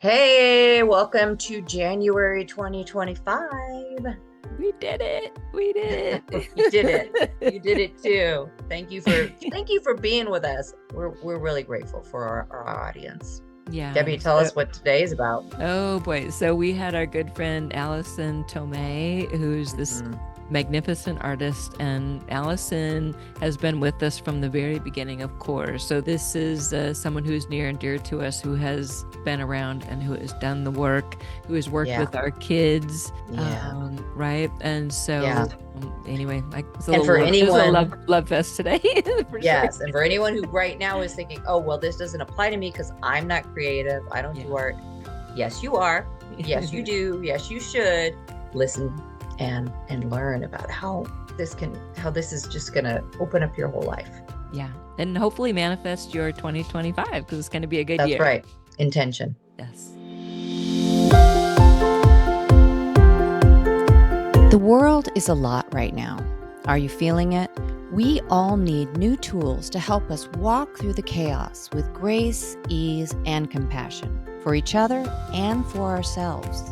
Hey, welcome to January 2025. We did it. We did it. You did it. You did it too. Thank you for being with us. We're really grateful for our audience. Yeah. Debbie, tell us what today is about. Oh boy. So we had our good friend Alison Tomei, who's this magnificent artist, and Alison has been with us from the very beginning of Cour. So this is someone who's near and dear to us, who has been around and who has done the work, who has worked with our kids, right? And so anyway, it's a love fest today. Yes, and for anyone who right now is thinking, oh, well, this doesn't apply to me because I'm not creative, I don't do art. Yes, you are. Yes, you do. Yes, you should listen and learn about how this is just going to open up your whole life. Yeah. And hopefully manifest your 2025, because it's going to be a good year. That's right. Intention. Yes. The world is a lot right now. Are you feeling it? We all need new tools to help us walk through the chaos with grace, ease, and compassion for each other and for ourselves.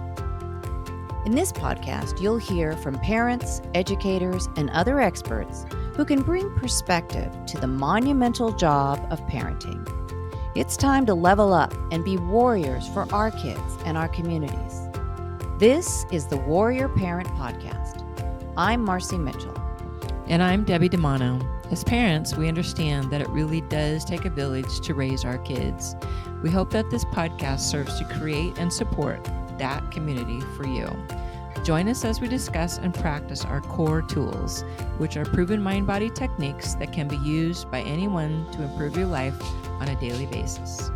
In this podcast, you'll hear from parents, educators, and other experts who can bring perspective to the monumental job of parenting. It's time to level up and be warriors for our kids and our communities. This is the Warrior Parent Podcast. I'm Marci Mitchell. And I'm Debbie DiManno. As parents, we understand that it really does take a village to raise our kids. We hope that this podcast serves to create and support that community for you. Join us as we discuss and practice our core tools, which are proven mind-body techniques that can be used by anyone to improve your life on a daily basis.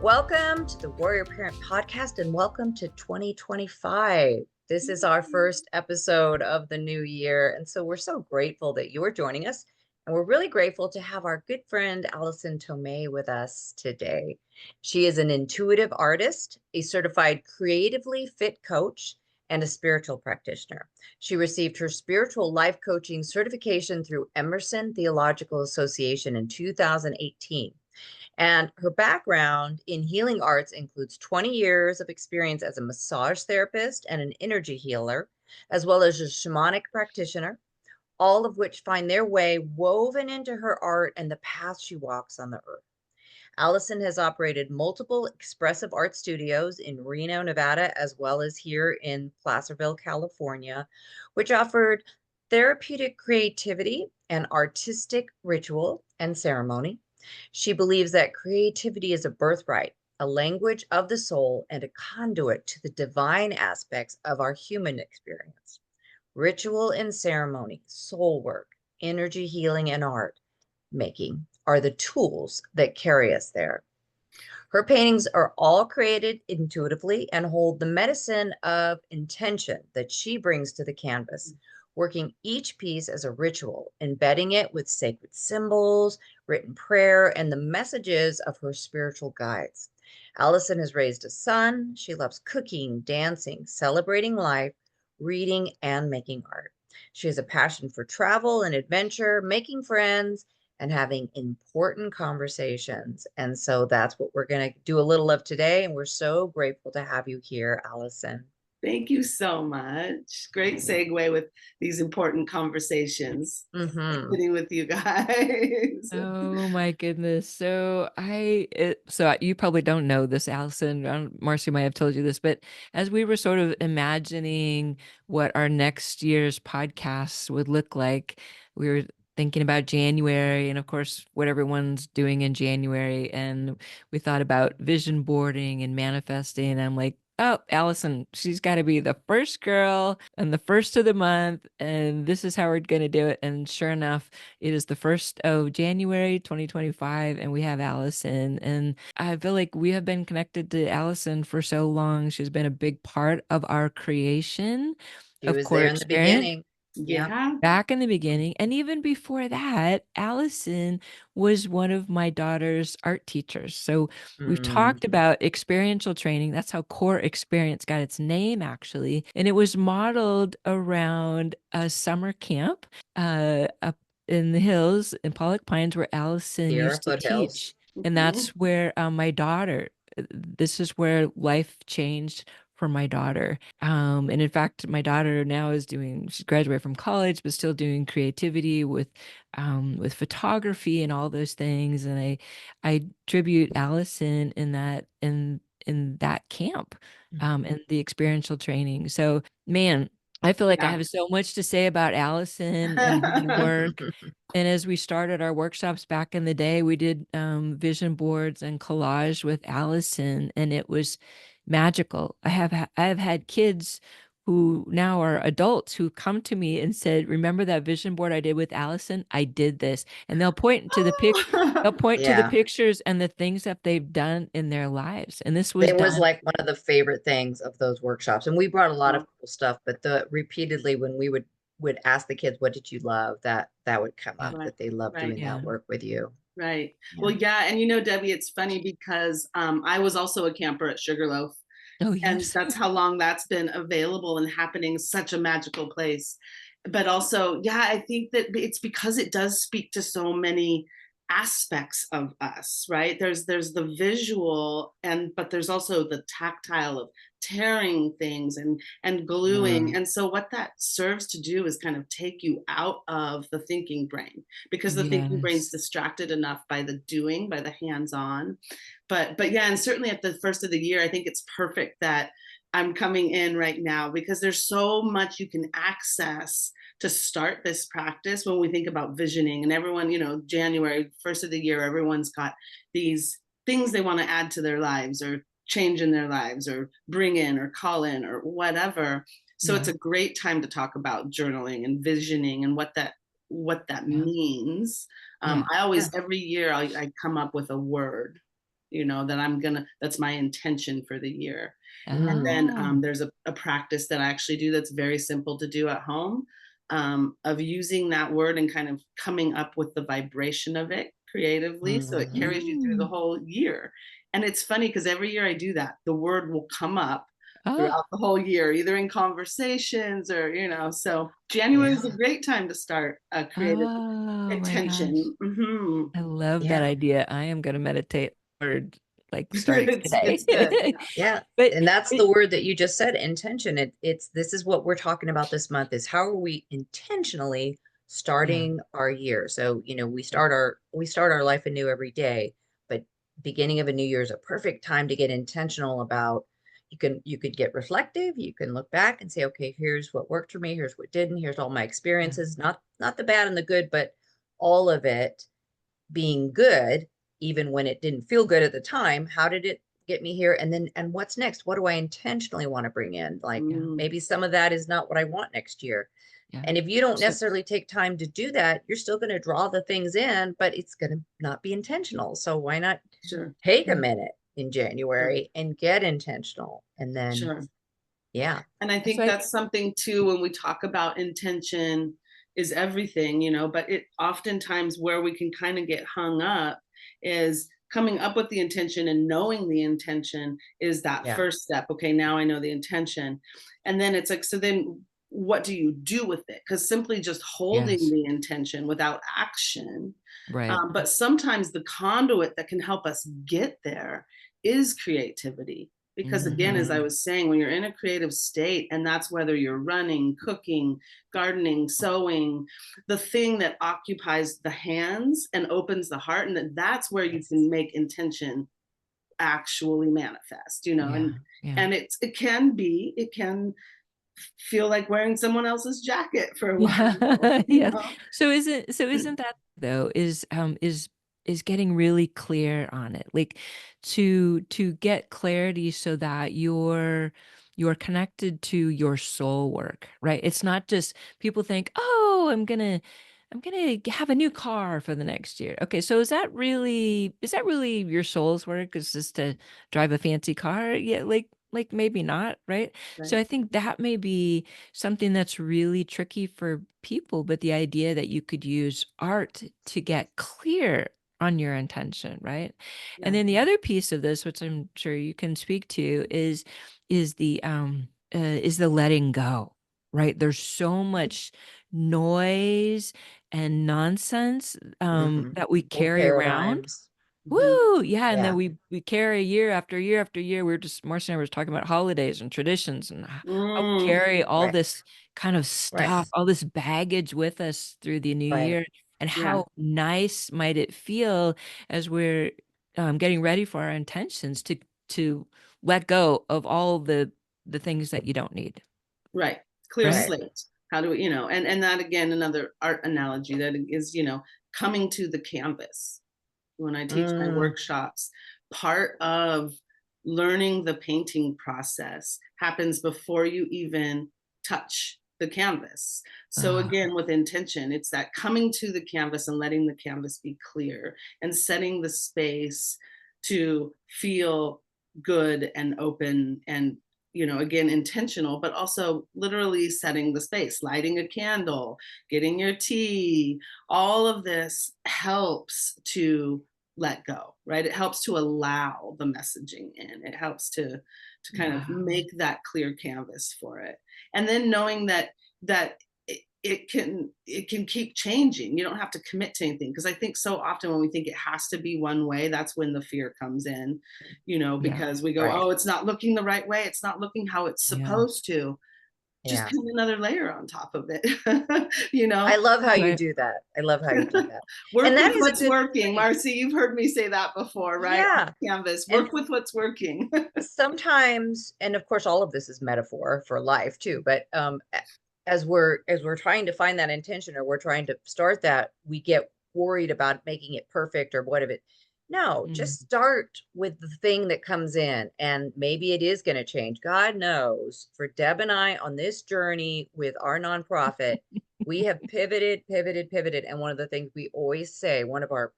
Welcome to the Warrior Parent Podcast and welcome to 2025. This is our first episode of the new year, and so we're so grateful that you are joining us. And we're really grateful to have our good friend Alison Tomei with us today. She is an intuitive artist, a certified creatively fit coach, and a spiritual practitioner. She received her spiritual life coaching certification through Emerson Theological Association in 2018. And her background in healing arts includes 20 years of experience as a massage therapist and an energy healer, as well as a shamanic practitioner, all of which find their way woven into her art and the path she walks on the earth. Alison has operated multiple expressive art studios in Reno, Nevada, as well as here in Placerville, California, which offered therapeutic creativity and artistic ritual and ceremony. She believes that creativity is a birthright, a language of the soul, and a conduit to the divine aspects of our human experience. Ritual and ceremony, soul work, energy healing, and art making are the tools that carry us there. Her paintings are all created intuitively and hold the medicine of intention that she brings to the canvas, working each piece as a ritual, embedding it with sacred symbols, written prayer, and the messages of her spiritual guides. Alison has raised a son. She loves cooking, dancing, celebrating life, reading, and making art. She has a passion for travel and adventure, making friends, and having important conversations. And so that's what we're going to do a little of today. And we're so grateful to have you here, Alison. Thank you so much. Great segue with these important conversations. Sitting with you guys. Oh my goodness. So you probably don't know this, Alison. Marci might have told you this, but as we were sort of imagining what our next year's podcast would look like, we were thinking about January and of course what everyone's doing in January. And we thought about vision boarding and manifesting. I'm like, oh, Alison, she's got to be the first girl and the first of the month. And this is how we're going to do it. And sure enough, it is the 1st of January, 2025. And we have Alison. And I feel like we have been connected to Alison for so long. She's been a big part of our creation. She was there in the beginning. Yeah. Back in the beginning. And even before that, Alison was one of my daughter's art teachers. So we've talked about experiential training. That's how Core Experience got its name, actually. And it was modeled around a summer camp up in the hills in Pollock Pines where Alison used to teach. And that's where my daughter, this is where life changed for my daughter. And in fact, my daughter now she's graduated from college, but still doing creativity with photography and all those things. And I tribute Alison in that camp, and the experiential training. So, man, I feel like I have so much to say about Alison and her work. And as we started our workshops back in the day, we did vision boards and collage with Alison, and it was magical. I have had kids who now are adults who come to me and said, "Remember that vision board I did with Alison? I did this," and they'll point to the pictures and the things that they've done in their lives. And this was It was done. like one of the favorite things of those workshops. And we brought a lot of cool stuff, but repeatedly when we would ask the kids, what did you love? That would come up, that they loved doing that work with you. Right. Yeah. Well, yeah. And Debbie, it's funny because I was also a camper at Sugarloaf. Oh, yes. And that's how long that's been available and happening, such a magical place. But also, yeah, I think that it's because it does speak to so many aspects of us, right? There's the visual, but there's also the tactile of tearing things and gluing. And so what that serves to do is kind of take you out of the thinking brain, because the thinking brain's distracted enough by the doing, by the hands-on. But yeah, and certainly at the first of the year, I think it's perfect that I'm coming in right now, because there's so much you can access to start this practice when we think about visioning. And everyone, January, first of the year, everyone's got these things they want to add to their lives or change in their lives or bring in or call in or whatever. So it's a great time to talk about journaling and visioning and what that means. I always, every year, I come up with a word, that's my intention for the year. And then there's a practice that I actually do that's very simple to do at home, of using that word and kind of coming up with the vibration of it creatively. So it carries you through the whole year. And it's funny because every year I do that, the word will come up throughout the whole year, either in conversations or, so January is a great time to start a creative intention. I love that idea. I am going to meditate or starting today. It's good. Yeah. And that's the word that you just said, intention. This is what we're talking about this month, is how are we intentionally starting our year? So, we start our life anew every day, but beginning of a new year is a perfect time to get intentional about. You could get reflective. You can look back and say, okay, here's what worked for me. Here's what didn't. Here's all my experiences, not the bad and the good, but all of it being good, even when it didn't feel good at the time. How did it get me here? And what's next? What do I intentionally want to bring in? Like maybe some of that is not what I want next year. And if you don't necessarily take time to do that, you're still going to draw the things in, but it's going to not be intentional. So why not take a minute in January and get intentional? And then, And I think that's something too, when we talk about intention is everything, but it oftentimes where we can kind of get hung up is coming up with the intention, and knowing the intention is that first step. Okay, now I know the intention. And then it's like, so then what do you do with it? Because simply just holding the intention without action. Right. But sometimes the conduit that can help us get there is creativity. Because again, as I was saying, when you're in a creative state, and that's whether you're running, cooking, gardening, sewing, the thing that occupies the hands and opens the heart, and that's where you can make intention actually manifest, and it can feel like wearing someone else's jacket for a while. So isn't that though is getting really clear on it, like to get clarity so that you're connected to your soul work, right? It's not just people think, oh, I'm gonna have a new car for the next year. Okay, so is that really your soul's work? Is just to drive a fancy car? Yeah, like maybe not, right? So I think that may be something that's really tricky for people, but the idea that you could use art to get clear on your intention, right? And then the other piece of this, which I'm sure you can speak to, is the letting go, right? There's so much noise and nonsense that we carry around. Woo! Yeah, and then Yeah. we carry year after year after year. Marcy and I were talking about holidays and traditions and how we carry all Right. this kind of Right. stuff, all this baggage with us through the new Right. year. And Yeah. how nice might it feel as we're getting ready for our intentions to let go of all the things that you don't need, Right. Clear right? slate. How do we, and that again, another art analogy that is, coming to the canvas. When I teach my Mm. workshops, part of learning the painting process happens before you even touch the canvas. So Ah, again, with intention, it's that coming to the canvas and letting the canvas be clear and setting the space to feel good and open and again intentional, but also literally setting the space, lighting a candle, getting your tea. All of this helps to let go, right? It helps to allow the messaging in. It helps to kind of wow. make that clear canvas for it. And then knowing that it can keep changing. You don't have to commit to anything, because I think so often when we think it has to be one way, that's when the fear comes in, Yeah. because we go, Right. oh, it's not looking the right way, it's not looking how it's Yeah. supposed to. Just Yeah. put another layer on top of it. I love how you Right. do that. I love how you do that. Work And that with is a what's good working. point. Marci, you've heard me say that before, right? On Yeah. Canvas, And work with what's working. sometimes, and of course, all of this is metaphor for life too, but as we're trying to find that intention, or we're trying to start that, we get worried about making it perfect or whatever. No, Mm. just start with the thing that comes in, and maybe it is going to change. God knows, for Deb and I on this journey with our nonprofit, we have pivoted, and one of the things we always say, one of our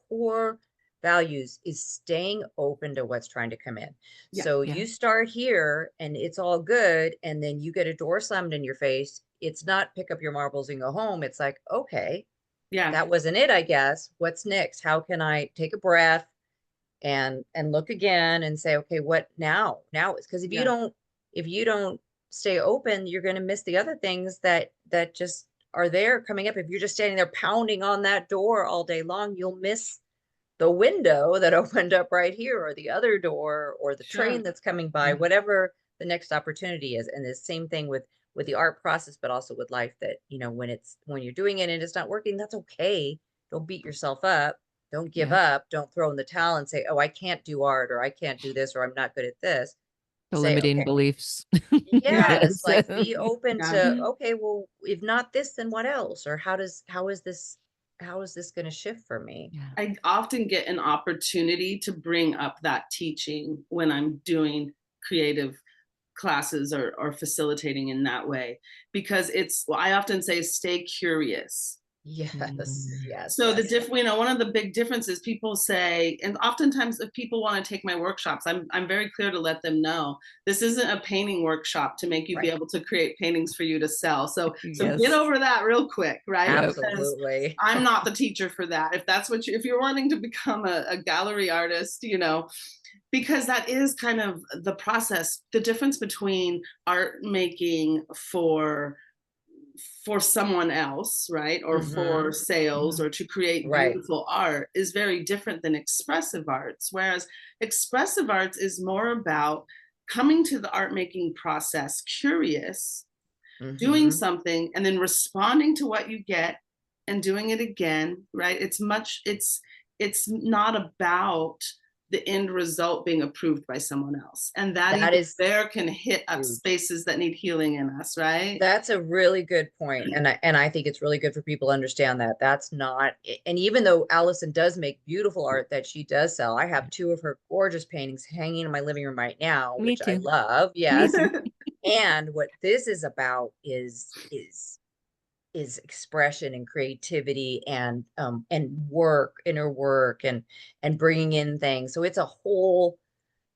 core values, is staying open to what's trying to come in. Yeah, So Yeah. you start here and it's all good, and then you get a door slammed in your face. It's not pick up your marbles and go home. It's like, okay, yeah, that wasn't it, I guess. What's next? How can I take a breath and look again and say, okay, what now? Now is because yeah, if you don't stay open, you're going to miss the other things that just are there coming up. If you're just standing there pounding on that door all day long, you'll miss the window that opened up right here, or the other door, or the train sure. that's coming by, Yeah. whatever the next opportunity is. And the same thing with the art process, but also with life, that when you're doing it and it's not working, that's okay. Don't beat yourself up. Don't give Yeah. up. Don't throw in the towel and say, oh, I can't do art, or I can't do this, or I'm not good at this. The Say, limiting okay, beliefs. Yeah, yes, Yes. like be open yeah. to, okay, well, if not this, then what else? Or how is this going to shift for me? Yeah. I often get an opportunity to bring up that teaching when I'm doing creative classes or facilitating in that way, because well, I often say stay curious. Yes, Mm. yes, So yes. one of the big differences, people say, and oftentimes if people want to take my workshops, I'm very clear to let them know this isn't a painting workshop to make you be Right. able to create paintings for you to sell. So get Yes. over that real quick, right? Yep. Because Absolutely. I'm not the teacher for that. If that's if you're wanting to become a gallery artist, because that is kind of the process, the difference between art making for someone else, right? Or for Mhm. sales, Yeah. or to create Right. beautiful art, is very different than expressive arts. Whereas expressive arts is more about coming to the art making process curious, doing Mhm. something, and then responding to what you get and doing it again, right? It's not about the end result being approved by someone else. And that That even is there can hit up huge. spaces that need healing in us, right? That's a really good point, and I think it's really good for people to understand that that's not and even though Allison does make beautiful art that she does sell, I have 2 of her gorgeous paintings hanging in my living room right now, Me which I too. love, Me yes, too. and what this is about is expression and creativity and work, inner work, and bringing in things, so it's a whole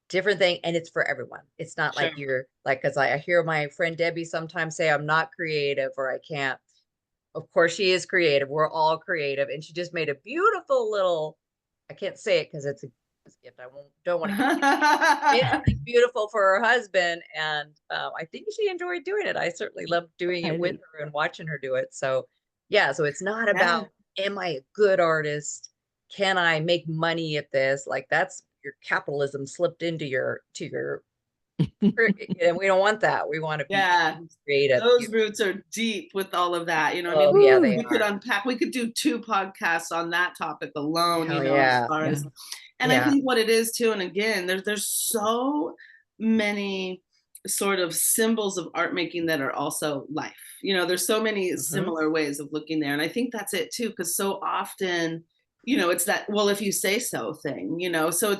different thing, and it's for everyone. It's not Sure. like you're like, because I hear my friend Debbie sometimes say I'm not creative or I can't. Of course, she is creative. We're all creative, and she just made a beautiful little. I can't say it because it's a gift. I won't. Don't want to give it. Made something beautiful for her husband, and I think she enjoyed doing it. I certainly loved doing I it with did. her and watching her do it. So, yeah. So it's not Yeah. about am I a good artist? can I make money at this? Like that's your capitalism slipped into your and we don't want that. We want to be Yeah, creative. those roots are deep with all of that. You know, I Oh mean, yeah, they we could are. unpack, we could do 2 podcasts on that topic alone, Hell you know, as yeah. far as, Yeah. and I Yeah. think what it is too, and again, there's so many sort of symbols of art making that are also life. You know, there's so many similar ways of looking there. And I think that's it too, because so often, you know, it's that, well, if you say so thing, you know, so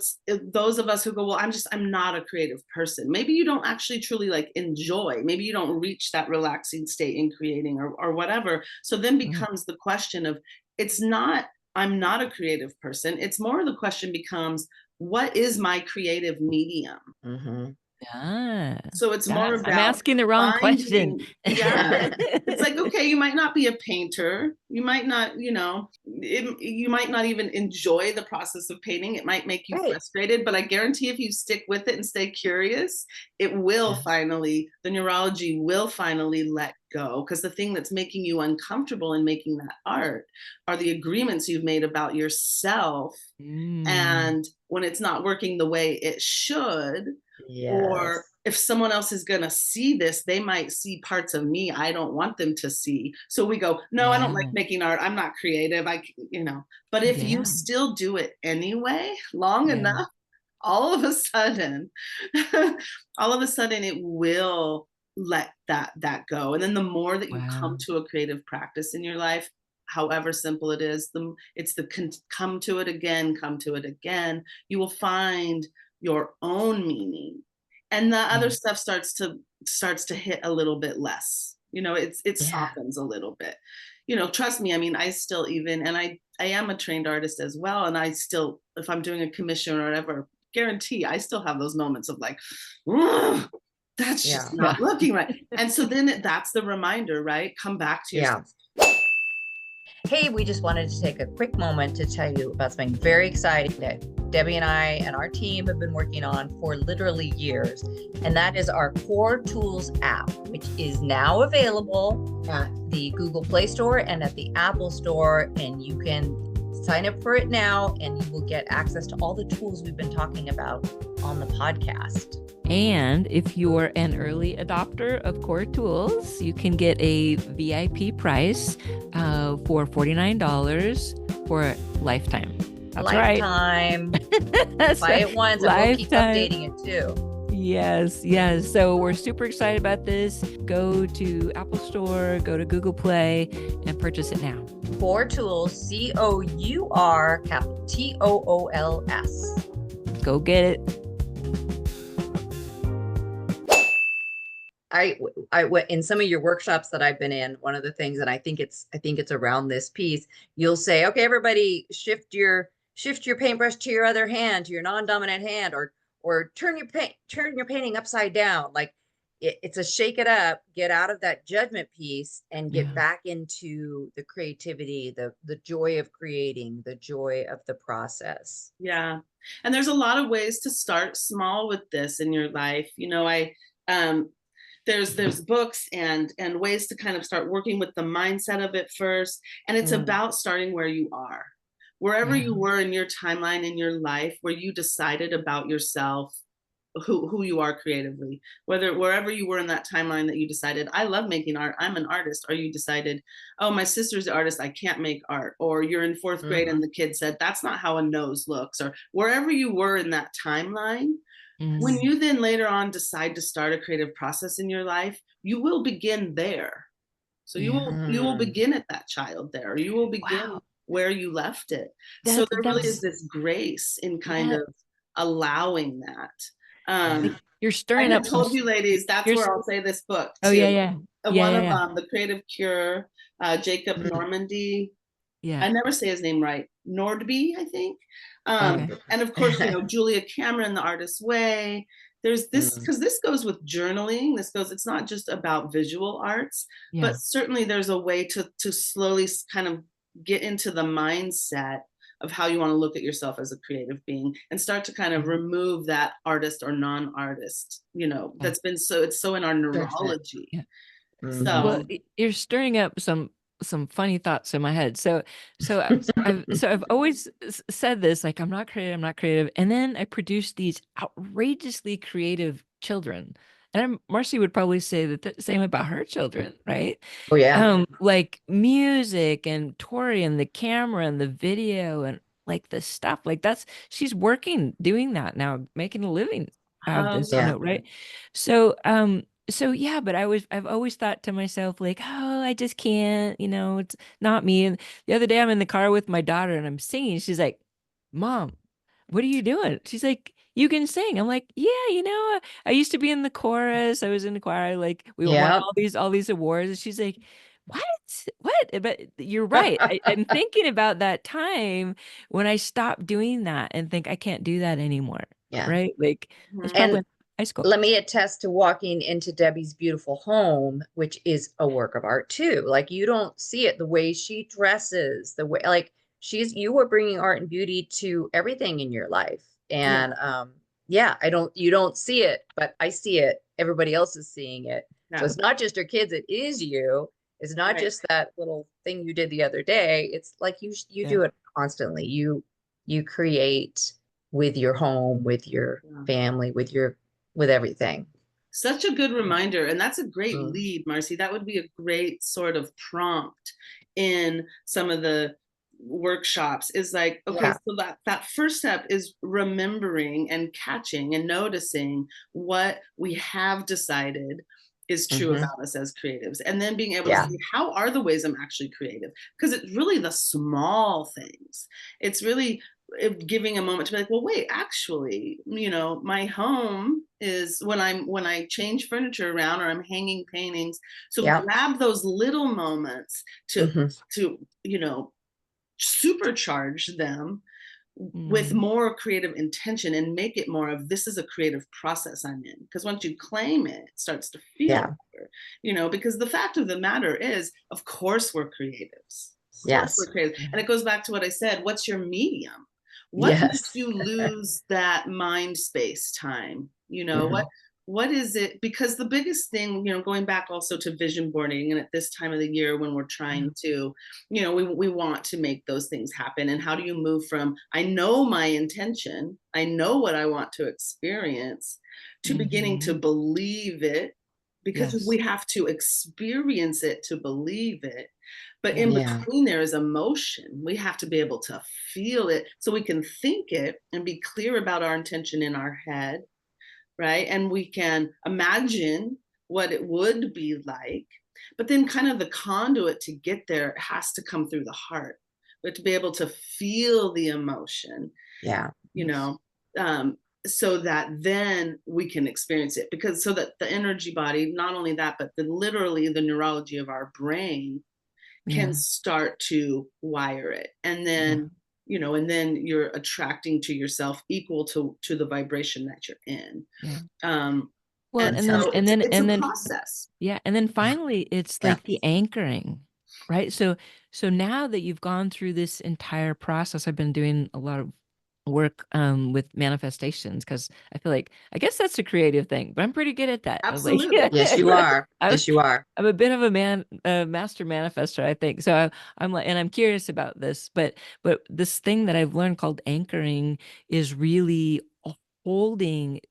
those of us who go, well, I'm not a creative person. Maybe you don't actually truly like enjoy, maybe you don't reach that relaxing state in creating or whatever. So then becomes the question of, it's not, I'm not a creative person. It's more the question becomes, what is my creative medium? Mm-hmm. Yeah. So it's more I'm about asking the wrong question. yeah. It's like, okay, you might not be a painter. You might not, you know, you might not even enjoy the process of painting. It might make you frustrated, but I guarantee if you stick with it and stay curious, it will finally, the neurology will finally let go. Because the thing that's making you uncomfortable in making that art are the agreements you've made about yourself. And when it's not working the way it should, or if someone else is going to see this, they might see parts of me I don't want them to see. So we go, no, I don't like making art. I'm not creative. You know, but if you still do it anyway, long enough, all of a sudden, it will let that go. And then the more that you come to a creative practice in your life, however simple it is, it's the come to it again, you will find your own meaning, and the other stuff starts to hit a little bit less. You know, it softens a little bit. You know, trust me. I mean, I still even, and I am a trained artist as well, and I still, if I'm doing a commission or whatever, guarantee I still have those moments of like, that's just not looking right. And so then that's the reminder, right? Come back to yourself. Hey, we just wanted to take a quick moment to tell you about something very exciting that Debbie and I and our team have been working on for literally years. And that is our Cour Tools app, which is now available at the Google Play Store and at the Apple Store. And you can sign up for it now and you will get access to all the tools we've been talking about on the podcast. And if you're an early adopter of Cour Tools, you can get a VIP price for $49 for a lifetime. That's lifetime. Right. Buy it once and we'll keep updating it too. Yes. So we're super excited about this. Go to Apple Store, go to Google Play, and purchase it now. Cour Tools, COUR, capital TOOLS. Go get it. I in some of your workshops that I've been in, one of the things, and I think it's around this piece, you'll say, okay, everybody shift your paintbrush to your other hand, to your non-dominant hand, or turn your painting upside down. Like it's a shake it up, get out of that judgment piece and get back into the creativity, the joy of creating, the joy of the process. Yeah. And there's a lot of ways to start small with this in your life. You know, there's books and ways to kind of start working with the mindset of it first. And it's about starting where you are, wherever you were in your timeline in your life, where you decided about yourself, who you are creatively, wherever you were in that timeline that you decided, I love making art, I'm an artist, or you decided, oh, my sister's an artist, I can't make art, or you're in 4th grade and the kid said, that's not how a nose looks, or wherever you were in that timeline. When you then later on decide to start a creative process in your life, you will begin there. So you will begin at that child there. You will begin where you left it. So there really is this grace in kind of allowing that. You're stirring up. I told you, ladies, that's where I'll say this book too. Oh yeah. One of The Creative Cure, Jacob Normandy. I never say his name right. Nordby, I think. And of course, you know, Julia Cameron, The Artist's Way. There's this, because this goes with journaling. It's not just about visual arts, but certainly there's a way to slowly kind of get into the mindset of how you want to look at yourself as a creative being and start to kind of remove that artist or non-artist, you know, that's been it's so in our neurology. So you're stirring up some some funny thoughts in my head. I've always said this, like, I'm not creative. And then I produced these outrageously creative children. And Marci would probably say the same about her children, right? Oh yeah. Like music and Tori and the camera and the video and like the stuff, like she's doing that now, making a living out of this, Yeah. right? So yeah, but I've always thought to myself, like, oh, I just can't, it's not me. And the other day I'm in the car with my daughter and I'm singing. She's like, Mom, what are you doing? She's like, you can sing. I'm like, yeah, I used to be in the chorus. I was in the choir. Like, we won Yeah. all these awards. And she's like, what? But you're right. I'm thinking about that time when I stopped doing that and think I can't do that anymore. Yeah. Right? Like, it's And probably high school. let me attest to walking into Debbie's beautiful home, which is a work of art too. Like you don't see it, the way she dresses, the way, like you were bringing art and beauty to everything in your life. And yeah, you don't see it, but I see it. Everybody else is seeing it. So it's not just your kids, it is you. It's not just that little thing you did the other day. It's like you do it constantly. You create with your home, with your family, with everything. Such a good reminder. And that's a great lead, Marci. That would be a great sort of prompt in some of the workshops, is like, okay, so that first step is remembering and catching and noticing what we have decided is true about us as creatives, and then being able to see, how are the ways I'm actually creative? Because it's really the small things. It's really giving a moment to be like, well, wait, actually, my home is when I change furniture around or I'm hanging paintings. So grab those little moments to supercharge them with more creative intention and make it more of, this is a creative process I'm in. Because once you claim it, it starts to feel better, because the fact of the matter is, of course, we're creatives. Yes. We're creative. And it goes back to what I said, what's your medium? What makes you lose that mind space time? What is it? Because the biggest thing, going back also to vision boarding, and at this time of the year when we're trying to, we want to make those things happen. And how do you move from, I know my intention, I know what I want to experience, to beginning to believe it, because we have to experience it to believe it. But in between, there is emotion. We have to be able to feel it so we can think it and be clear about our intention in our head, right? And we can imagine what it would be like. But then kind of the conduit to get there has to come through the heart. We have to be able to feel the emotion. So that then we can experience it, because so that the energy body, not only that, but literally the neurology of our brain can start to wire it. And then, and then you're attracting to yourself equal to the vibration that you're in. Well, and then it's a process. Yeah. And then finally, it's like the anchoring, right? So now that you've gone through this entire process, I've been doing a lot of work with manifestations, because I feel like, I guess that's a creative thing, but I'm pretty good at that. Absolutely. Like, yes, you are. Yes, you are. I'm a bit of a master manifestor, I think. So I'm like, and I'm curious about this, but this thing that I've learned called anchoring is really holding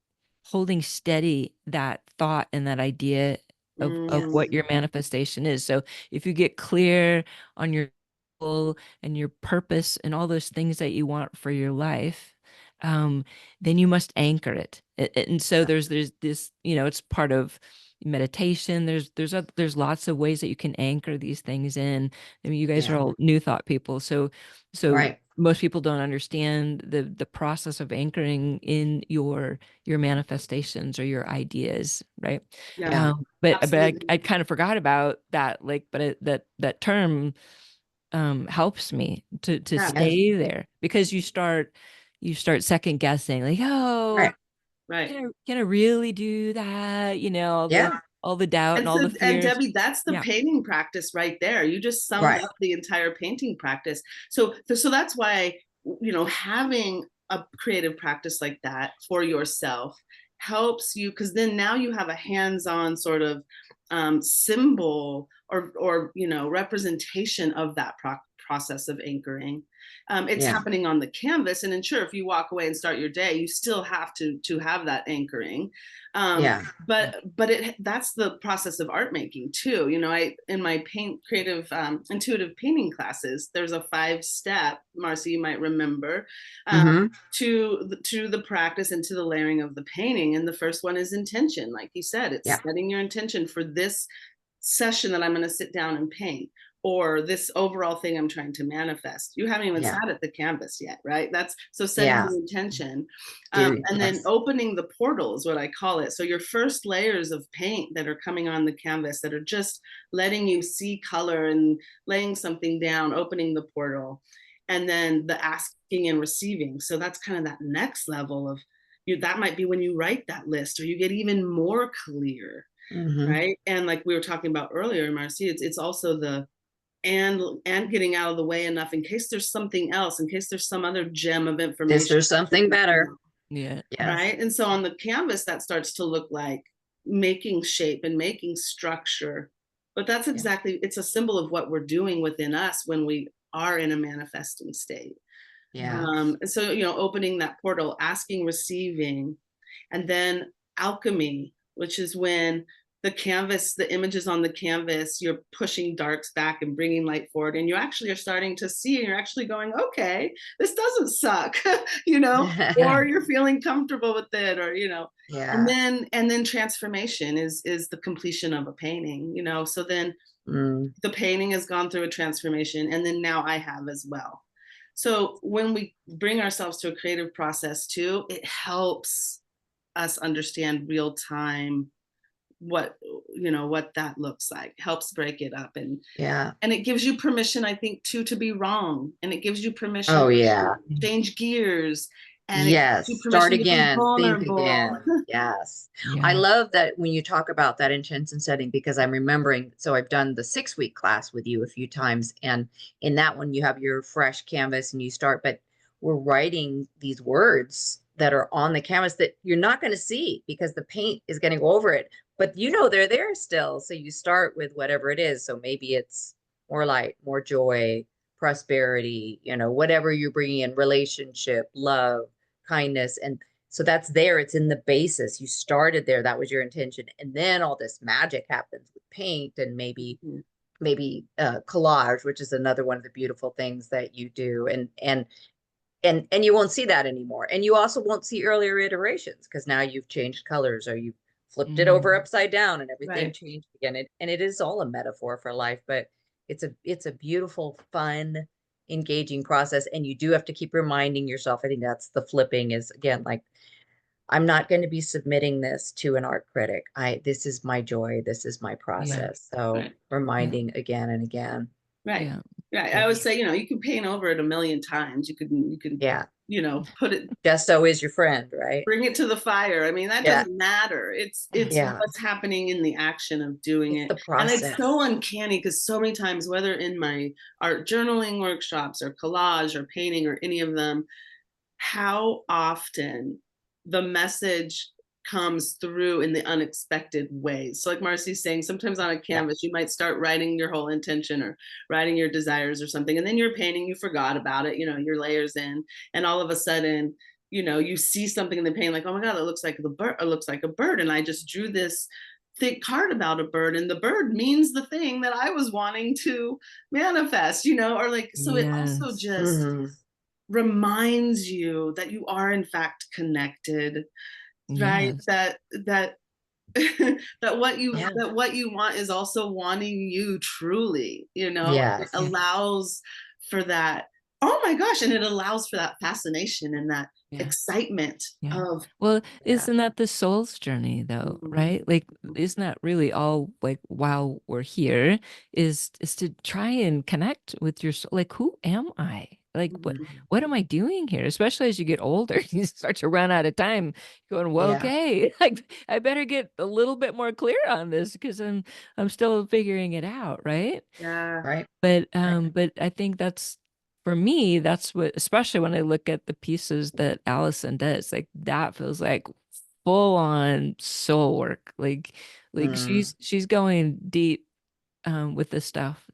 steady that thought and that idea of what your manifestation is. So if you get clear on your goal and your purpose and all those things that you want for your life, then you must anchor it. And so there's this, it's part of meditation. There's lots of ways that you can anchor these things in. I mean, you guys are all new thought people, so most people don't understand the process of anchoring in your manifestations or your ideas, right? But I kind of forgot about that, like, but that term helps me to stay there, because you start second guessing, like, oh, can I really do that? All the doubt and all the fears. And Debbie, that's the painting practice right there. You just summed up the entire painting practice. So that's why, having a creative practice like that for yourself helps you, because then now you have a hands-on sort of symbol or representation of that process of anchoring. It's Yeah. happening on the canvas, and then sure, if you walk away and start your day, you still have to have that anchoring. Yeah. But that's the process of art making too. I in my creative intuitive painting classes, there's a 5-step, Marci, you might remember, Mm-hmm. to the practice and to the layering of the painting. And the first one is intention. Like you said, it's Yeah. setting your intention for this session that I'm going to sit down and paint, or this overall thing I'm trying to manifest. You haven't even Yeah. sat at the canvas yet, right? That's so setting Yeah. the intention, Do and then yes. opening the portal is what I call it. So your first layers of paint that are coming on the canvas, that are just letting you see color and laying something down, opening the portal, and then the asking and receiving. So that's kind of that next level of you. That might be when you write that list, or you get even more clear, Mm-hmm. right? And like we were talking about earlier, Marci, it's also the and getting out of the way enough in case there's something else, in case there's some other gem of information. There's something better. Yeah. Yes. Right. And so on the canvas, that starts to look like making shape and making structure. But that's exactly, it's a symbol of what we're doing within us when we are in a manifesting state. Yeah. So, opening that portal, asking, receiving, and then alchemy, which is when the images on the canvas, you're pushing darks back and bringing light forward, and you actually are starting to see, and you're actually going, okay, this doesn't suck, or you're feeling comfortable with it, or Yeah. and then transformation is the completion of a painting, so then the painting has gone through a transformation, and then now I have as well. So when we bring ourselves to a creative process too, it helps us understand real time what that looks like, helps break it up, and it gives you permission, I think, too, to be wrong, and it gives you permission Oh yeah. to change gears, and it gives Yes. you Start permission to be again. Think vulnerable. again. Yes. I Yeah. love that when you talk about that intention setting, because I'm remembering, so I've done the 6-week class with you a few times, and in that one you have your fresh canvas and you start, but we're writing these words that are on the canvas that you're not going to see because the paint is going to go over it, but they're there still. So you start with whatever it is. So maybe it's more light, more joy, prosperity, whatever you're bringing in, relationship, love, kindness. And so that's there. It's in the basis. You started there. That was your intention. And then all this magic happens with paint and maybe collage, which is another one of the beautiful things that you do. And you won't see that anymore. And you also won't see earlier iterations because now you've changed colors or you've flipped it over upside down and everything changed again. And it is all a metaphor for life, but it's a beautiful, fun, engaging process. And you do have to keep reminding yourself. I think that's the flipping is, again, like, I'm not going to be submitting this to an art critic. This is my joy. This is my process. So reminding again and again. Right. I always say, you can paint over it 1,000,000 times. You can put it, Gesso is your friend, right? bring it to the fire. I mean, that doesn't matter. It's what's happening in the action of doing it. The process. And it's so uncanny because so many times, whether in my art journaling workshops or collage or painting or any of them, how often the message comes through in the unexpected ways. So like Marci's saying, sometimes on a canvas, you might start writing your whole intention or writing your desires or something. And then you're painting, you forgot about it, your layers in, and all of a sudden, you see something in the paint, like, oh my God, it looks like the bird, it looks like a bird. And I just drew this thick card about a bird, and the bird means the thing that I was wanting to manifest, or like, so it also just reminds you that you are in fact connected, right? That that what you want is also wanting you truly, it allows for that, oh my gosh, and it allows for that fascination and that excitement of, well, isn't that the soul's journey though, right? Like, isn't that really all, like, while we're here is to try and connect with your soul? Like, who am I? Like, what am I doing here? Especially as you get older, you start to run out of time going, well, okay, like, I better get a little bit more clear on this because I'm still figuring it out. Right. But I think that's, for me, that's what, especially when I look at the pieces that Alison does, like, that feels like full on soul work. Like Mm. she's going deep with this stuff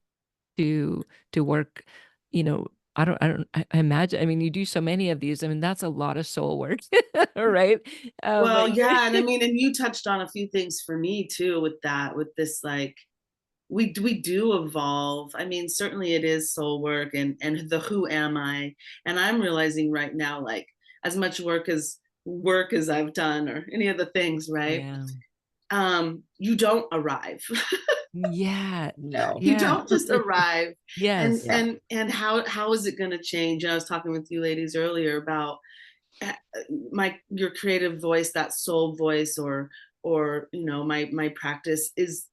to work, you know. I imagine, I mean, you do so many of these. I mean, that's a lot of soul work, right? Well, But yeah, and I mean, and you touched on a few things for me too with that, with this, like, we do evolve. I mean, certainly it is soul work and the who am I? And I'm realizing right now, like, as much work as I've done or any of the things, right? yeah, You don't arrive. yeah, No. You yeah, don't just arrive. And yes, Yeah. how is it going to change? I was talking with you ladies earlier about uh, your creative voice, that soul voice, or my practice is,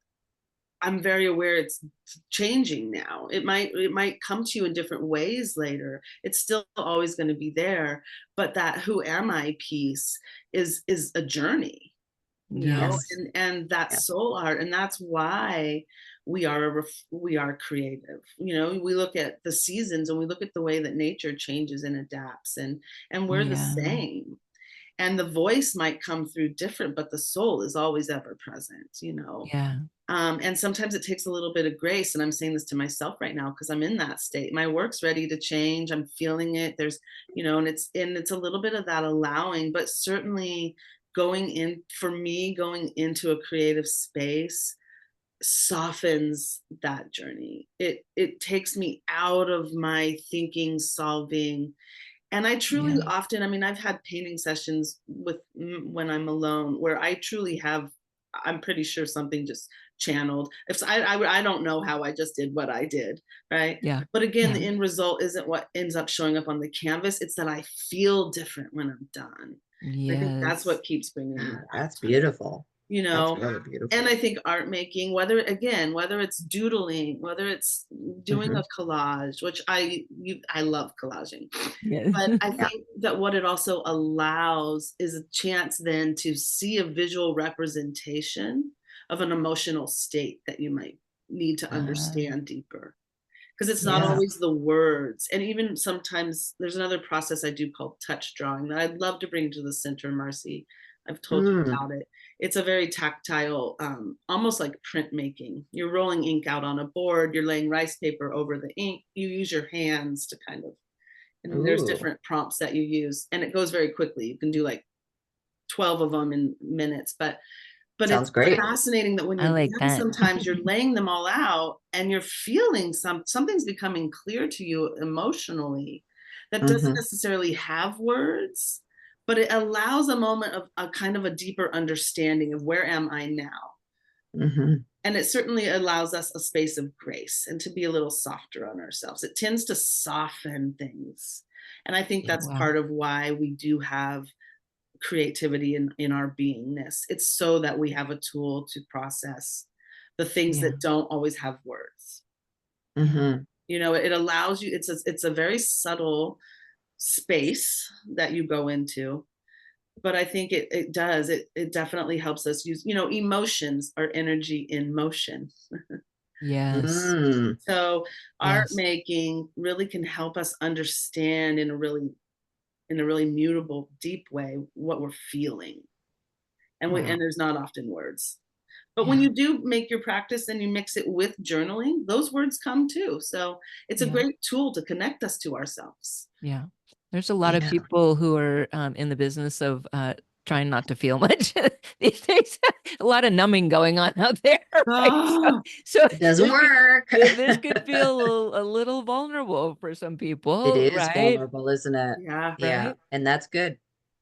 I'm very aware it's changing now. It might come to you in different ways later. It's still always going to be there, but that who am I piece is a journey, yes, and that Yeah. soul art, and that's why we are creative. We look at the seasons and we look at the way that nature changes and adapts, and we're the yeah, same. And the voice might come through different, but the soul is always ever present. yeah, And sometimes it takes a little bit of grace. And I'm saying this to myself right now because I'm in that state. My work's ready to change. I'm feeling it. And it's a little bit of that allowing, but certainly for me, going into a creative space softens that journey. It takes me out of my thinking, solving. And I truly yeah, often, I mean, I've had painting sessions when I'm alone where I truly have, I'm pretty sure something just channeled. If I don't know how I just did what I did, right? yeah, But again, yeah, the end result isn't what ends up showing up on the canvas. It's that I feel different when I'm done. And I think that's yes, what keeps bringing me Ah, back that's to it. beautiful. You That's know, really and beautiful. I think art making, whether it's doodling, whether it's doing Hmm. a collage, which I love collaging, yeah, but I Yeah. think that what it also allows is a chance then to see a visual representation of an emotional state that you might need to uh, understand deeper. Because it's not Yeah. yes, always the words. And even sometimes there's another process I do called touch drawing that I'd love to bring to the center, Marci. I've told you Mm. about it. It's a very tactile, almost like printmaking. You're rolling ink out on a board, you're laying rice paper over the ink. You use your hands to kind of, and there's Ooh, different prompts that you use, and it goes very quickly. You can do like 12 of them in minutes, but it's sounds great. fascinating that when I you're like done, that. sometimes you're laying them all out and you're feeling something's becoming clear to you emotionally that doesn't Hmm. necessarily have words, but it allows a moment of a kind of a deeper understanding of where am I now. Hmm. And it certainly allows us a space of grace and to be a little softer on ourselves. It tends to soften things. And I think Yeah. that's Wow, part of why we do have creativity in our beingness. It's so that we have a tool to process the things yeah, that don't always have words. Hmm. It allows you, it's a very subtle space that you go into, but I think it definitely helps us use, emotions are energy in motion. yes, Mm. So art yes, making really can help us understand in a really mutable, deep way what we're feeling. And Wow. there's not often words. But when yeah, you do make your practice and you mix it with journaling, those words come too. So it's a yeah. great tool to connect us to ourselves. Yeah. There's a lot of Yeah. people who are in the business of trying not to feel much these days. A lot of numbing going on out there, right? So, Oh, so It doesn't this could work. this could feel a little vulnerable for some It people, is right? vulnerable, isn't it? yeah, Yeah. Right? And that's good.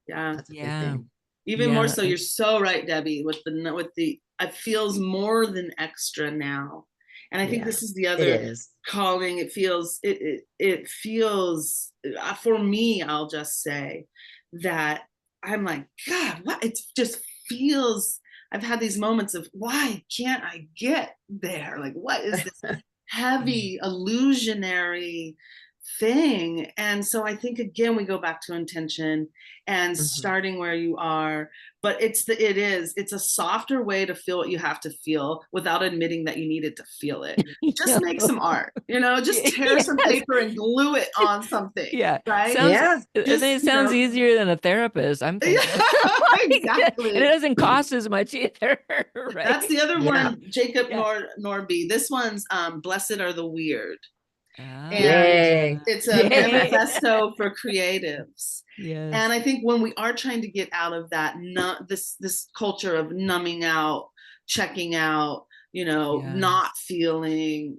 yeah. That's a good Yeah. thing. Even more Yeah. so, you're so right, Debbie, with the it feels more than extra now. And I think Yeah, this is the it other is. calling. It feels, for me, I'll just say that I'm like, God, what? It just feels, I've had these moments of, why can't I get there? Like, what is this Yeah. heavy, illusionary thing. And so I think, again, we go back to intention and starting where you are, but it's a softer way to feel what you have to feel without admitting that you needed to feel it. Just make some art, just tear some paper and glue it on something. Yeah. Right. It sounds easier than a therapist, I'm thinking. Exactly. And it doesn't cost as much either. Right? That's the other one, Jacob Norby. This one's Blessed Are the Weird. And it's a manifesto for creatives. Yes. And I think when we are trying to get out of that, this culture of numbing out, checking out, not feeling,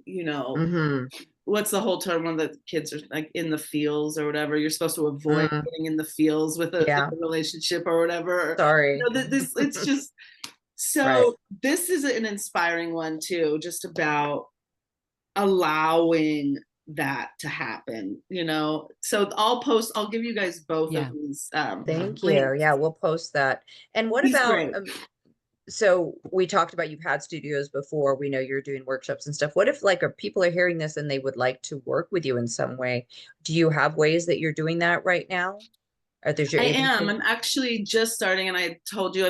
what's the whole term when the kids are like in the feels or whatever, you're supposed to avoid getting in the feels with a relationship or whatever. Sorry. It's just so this is an inspiring one too, just about allowing that to happen, so I'll give you guys both of these thank you. Yeah, we'll post that. And what about so we talked about you've had studios before, we know you're doing workshops and stuff. What if people are hearing this and they would like to work with you in some way? Do you have ways that you're doing that right now? I'm actually just starting, and I told you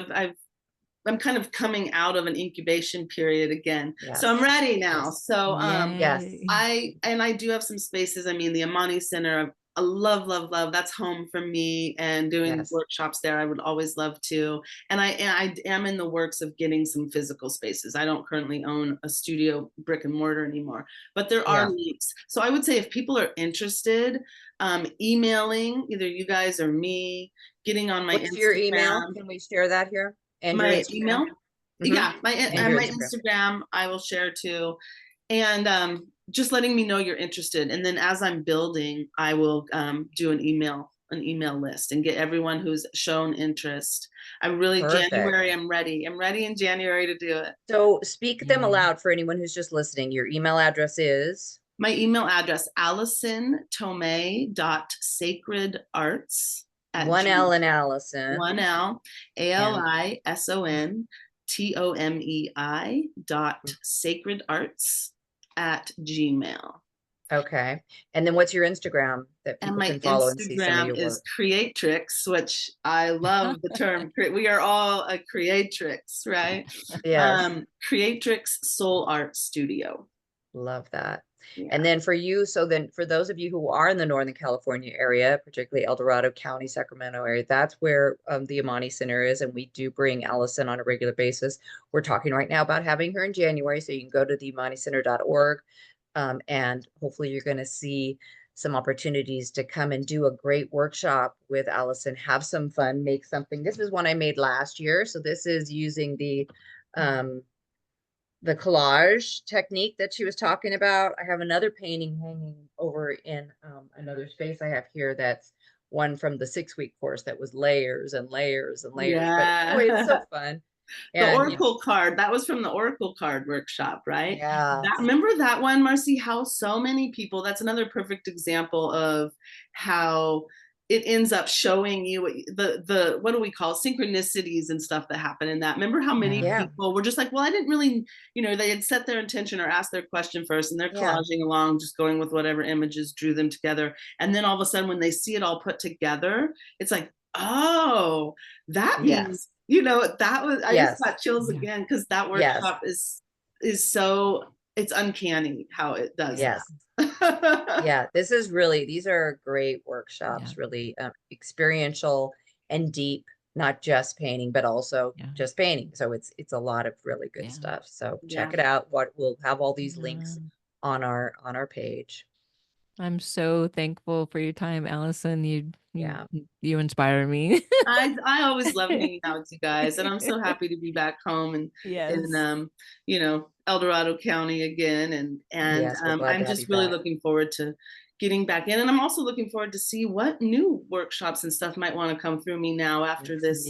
I'm kind of coming out of an incubation period again. So I'm ready now. So I do have some spaces. I mean, the Amani Center, I love, that's home for me, and doing workshops there, I would always love to. And I am in the works of getting some physical spaces. I don't currently own a studio brick and mortar anymore, but there are leads. So I would say if people are interested, emailing either you guys or me, getting on my Instagram. What's your email? Can we share that here? And my email? Yeah, my Instagram I will share too. And just letting me know you're interested. And then as I'm building, I will do an email list and get everyone who's shown interest. January, I'm ready in January to do it. So speak them aloud for anyone who's just listening. Your email address is? My email address, AlisonTomei.sacredarts. One L in Allison. One L, ALISONTOMEI.sacredarts@gmail. Okay. And then what's your Instagram that people can follow and see some of your work? And my Instagram is Creatrix, which I love the term. We are all a creatrix, right? Yes. Creatrix Soul Art Studio. Love that. Yeah. And then for you, so then for those of you who are in the Northern California area, particularly El Dorado County, Sacramento area, that's where the Amani Center is. And we do bring Alison on a regular basis. We're talking right now about having her in January. So you can go to theamanicenter.org and hopefully you're going to see some opportunities to come and do a great workshop with Alison, have some fun, make something. This is one I made last year. So this is using the collage technique that she was talking about. I have another painting hanging over in another space I have here. That's one from the 6-week course that was layers and layers and layers. Yeah. But it's so fun. The Oracle card, that was from the Oracle card workshop, right? Yeah. Remember that one, Marci? How so many people, that's another perfect example of how it ends up showing you the what do we call synchronicities and stuff that happen in that. Remember how many people were just like, well, I didn't really, they had set their intention or asked their question first, and they're collaging along, just going with whatever images drew them together. And then all of a sudden, when they see it all put together, it's like, oh, that means, that was, I just got chills again, because that workshop is so, it's uncanny how it does that. Yeah, these are great workshops, really experiential and deep, not just painting, but also just painting. So it's a lot of really good stuff. So check it out. We'll have all these links on our page. I'm so thankful for your time, Alison. You inspire me. I always love hanging out with you guys, and I'm so happy to be back home and in El Dorado County again, and I'm just really looking forward to getting back in, and I'm also looking forward to see what new workshops and stuff might want to come through me now after this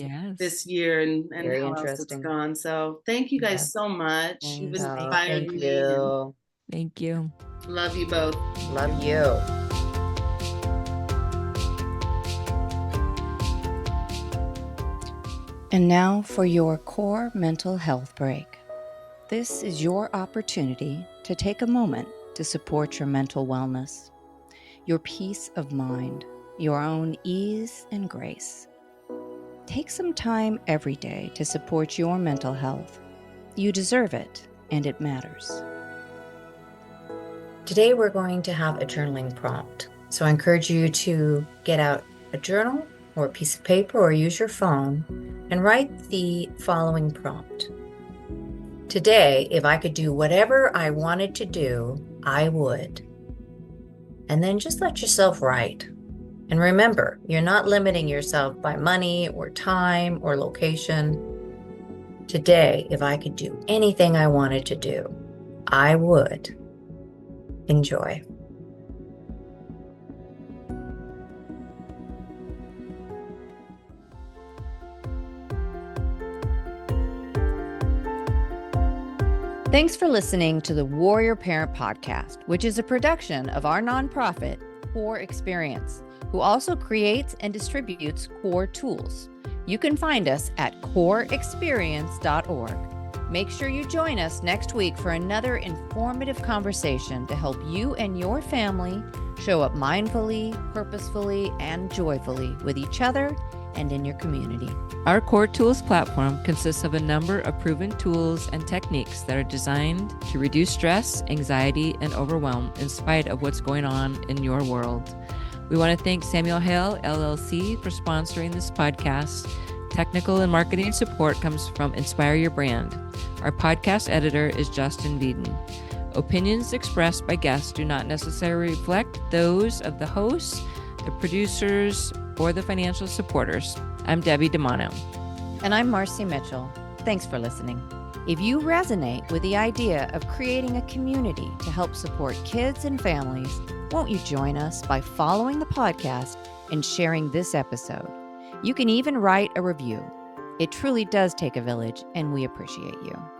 year and how else it's gone. So thank you guys so much. You've inspired me. Thank you. Love you both. Love you. And now for your core mental health break. This is your opportunity to take a moment to support your mental wellness. your peace of mind, your own ease and grace. Take some time every day to support your mental health. You deserve it, and it matters. Today, we're going to have a journaling prompt. So I encourage you to get out a journal or a piece of paper or use your phone and write the following prompt. Today, if I could do whatever I wanted to do, I would. And then just let yourself write. And remember, you're not limiting yourself by money or time or location. Today, if I could do anything I wanted to do, I would. Enjoy. Thanks for listening to the Warrior Parent Podcast, which is a production of our nonprofit, Cour Experience, who also creates and distributes Cour tools. You can find us at courexperience.org. Make sure you join us next week for another informative conversation to help you and your family show up mindfully, purposefully, and joyfully with each other and in your community. Our Cour Tools platform consists of a number of proven tools and techniques that are designed to reduce stress, anxiety, and overwhelm in spite of what's going on in your world. We want to thank Samuel Hale, LLC, for sponsoring this podcast. Technical and marketing support comes from Inspire Your Brand. Our podcast editor is Justin Beeden. Opinions expressed by guests do not necessarily reflect those of the hosts, the producers, or the financial supporters. I'm Debbie DiManno. And I'm Marci Mitchell. Thanks for listening. If you resonate with the idea of creating a community to help support kids and families, won't you join us by following the podcast and sharing this episode? You can even write a review. It truly does take a village, and we appreciate you.